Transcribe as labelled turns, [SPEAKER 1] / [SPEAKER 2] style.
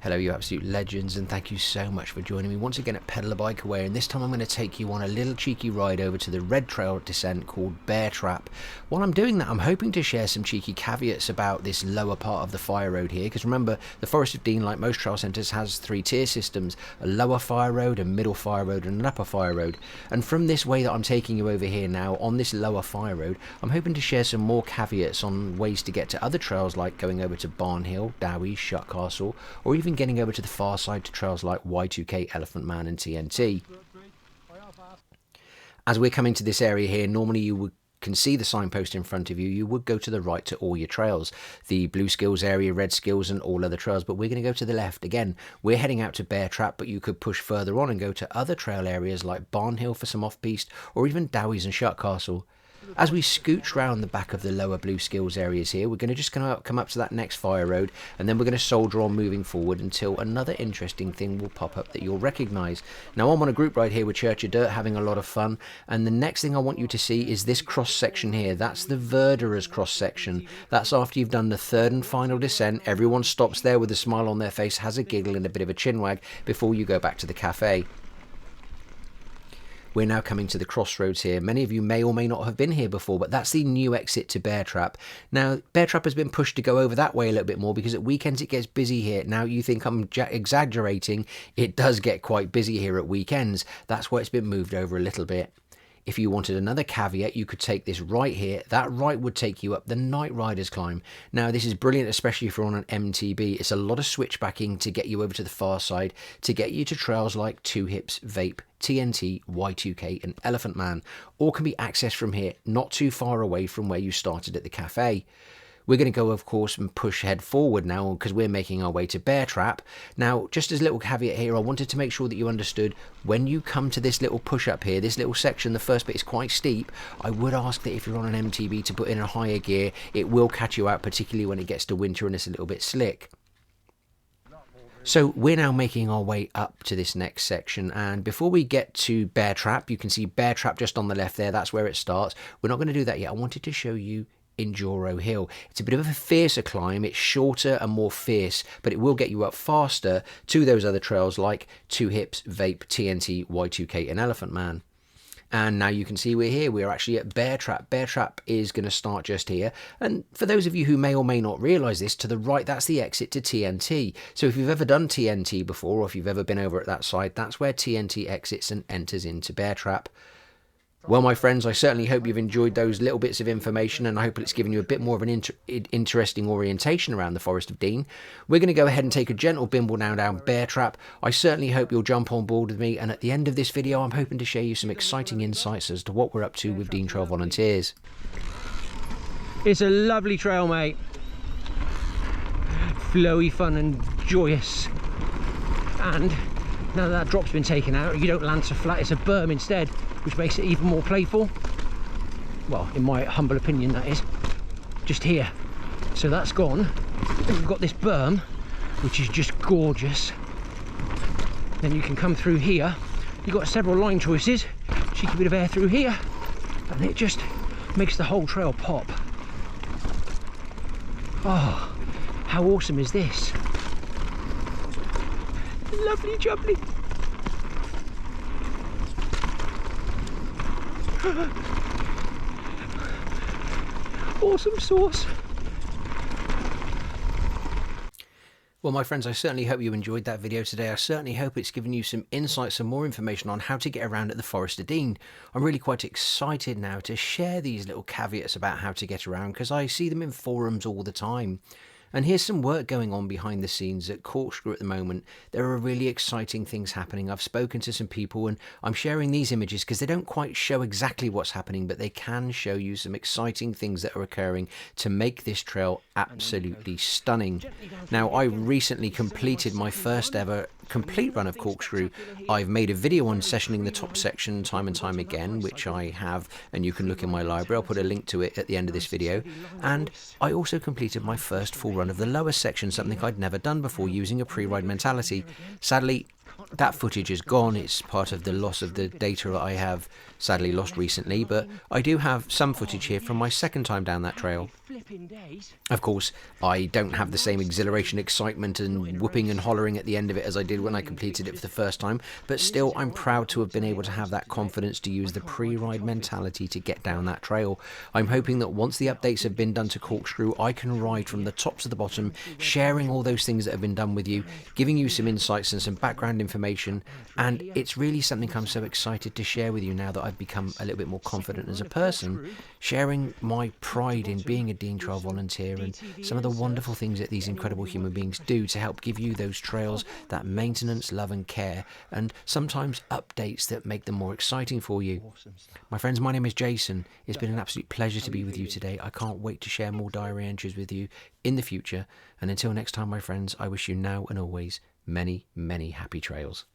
[SPEAKER 1] Hello you absolute legends, and thank you so much for joining me once again at Pedalabikeaway, and this time I'm going to take you on a little cheeky ride over to the red trail descent called Bear Trap. While I'm doing that, I'm hoping to share some cheeky caveats about this lower part of the fire road here, because remember, the Forest of Dean, like most trail centres, has three tier systems: a lower fire road, a middle fire road and an upper fire road. And from this way that I'm taking you over here now, on this lower fire road, I'm hoping to share some more caveats on ways to get to other trails, like going over to Barnhill, Dowie, Shut Castle, or even getting over to the far side to trails like Y2K, Elephant Man and TNT. As we're coming to this area here, normally you can see the signpost in front of you. You would go to the right to all your trails, the blue skills area, red skills and all other trails, but we're going to go to the left. Again, we're heading out to Bear Trap, but you could push further on and go to other trail areas like Barnhill for some off-piste, or even Dowie's and Shut Castle. As we scooch round the back of the lower blue skills areas here, we're going to just come up to that next fire road, and then we're going to soldier on moving forward until another interesting thing will pop up that you'll recognise. Now I'm on a group ride here with Church of Dirt, having a lot of fun, and the next thing I want you to see is this cross section here. That's the Verderers cross section. That's after you've done the third and final descent. Everyone stops there with a smile on their face, has a giggle and a bit of a chin wag before you go back to the cafe. We're now coming to the Crossroads here. Many of you may or may not have been here before, but that's the new exit to Bear Trap. Now, Bear Trap has been pushed to go over that way a little bit more because at weekends it gets busy here. Now, you think I'm exaggerating. It does get quite busy here at weekends. That's why it's been moved over a little bit. If you wanted another caveat, you could take this right here. That right would take you up the Night Riders climb. Now, this is brilliant, especially if you're on an MTB. It's a lot of switchbacking to get you over to the far side, to get you to trails like Two Hips, Vape, TNT, Y2K and Elephant Man. All can be accessed from here, not too far away from where you started at the cafe. We're going to go, of course, and push head forward now because we're making our way to Bear Trap. Now, just as a little caveat here, I wanted to make sure that you understood when you come to this little push up here, this little section, the first bit is quite steep. I would ask that if you're on an MTB to put in a higher gear. It will catch you out, particularly when it gets to winter and it's a little bit slick. So we're now making our way up to this next section, and before we get to Bear Trap, you can see Bear Trap just on the left there. That's where it starts. We're not going to do that yet. I wanted to show you Enduro Hill. It's a bit of a fiercer climb. It's shorter and more fierce, but it will get you up faster to those other trails like Two Hips, Vape, TNT, Y2K and Elephant Man. And now you can see we're here. We're actually at Bear Trap. Bear Trap is going to start just here. And for those of you who may or may not realise this, to the right, that's the exit to TNT. So if you've ever done TNT before, or if you've ever been over at that side, that's where TNT exits and enters into Bear Trap. Well, my friends, I certainly hope you've enjoyed those little bits of information, and I hope it's given you a bit more of an interesting orientation around the Forest of Dean. We're going to go ahead and take a gentle bimble now down Bear Trap. I certainly hope you'll jump on board with me, and at the end of this video, I'm hoping to share you some exciting insights as to what we're up to with Dean Trail volunteers.
[SPEAKER 2] It's a lovely trail, mate. Flowy, fun and joyous. And now that drop's been taken out, you don't land so flat, it's a berm instead, which makes it even more playful. Well, in my humble opinion, that is. Just here. So that's gone. And we've got this berm, which is just gorgeous. Then you can come through here. You've got several line choices. Cheeky bit of air through here. And it just makes the whole trail pop. Oh, how awesome is this? Lovely jubbly. Awesome sauce.
[SPEAKER 1] Well, my friends, I certainly hope you enjoyed that video today. I certainly hope it's given you some insights and more information on how to get around at the Forest of Dean. I'm really quite excited now to share these little caveats about how to get around, because I see them in forums all the time. And here's some work going on behind the scenes at Corkscrew at the moment. There are really exciting things happening. I've spoken to some people and I'm sharing these images because they don't quite show exactly what's happening, but they can show you some exciting things that are occurring to make this trail absolutely stunning. Now, I recently completed my first ever complete run of Corkscrew. I've made a video on sessioning the top section time and time again, which I have, and you can look in my library. I'll put a link to it at the end of this video. And I also completed my first full run of the lower section, something I'd never done before, using a pre-ride mentality. Sadly, that footage is gone. It's part of the loss of the data that I have sadly lost recently, but I do have some footage here from my second time down that trail. Of course, I don't have the same exhilaration, excitement and whooping and hollering at the end of it as I did when I completed it for the first time, but still I'm proud to have been able to have that confidence to use the pre-ride mentality to get down that trail. I'm hoping that once the updates have been done to Corkscrew, I can ride from the top to the bottom, sharing all those things that have been done with you, giving you some insights and some background information, and it's really something I'm so excited to share with you now that I've become a little bit more confident as a person, sharing my pride in being a Dean Trail volunteer and some of the wonderful things that these incredible human beings do to help give you those trails, that maintenance, love and care, and sometimes updates that make them more exciting for you. My friends, my name is Jason. It's been an absolute pleasure to be with you today. I can't wait to share more diary entries with you in the future, and until next time, my friends, I wish you now and always many, many happy trails.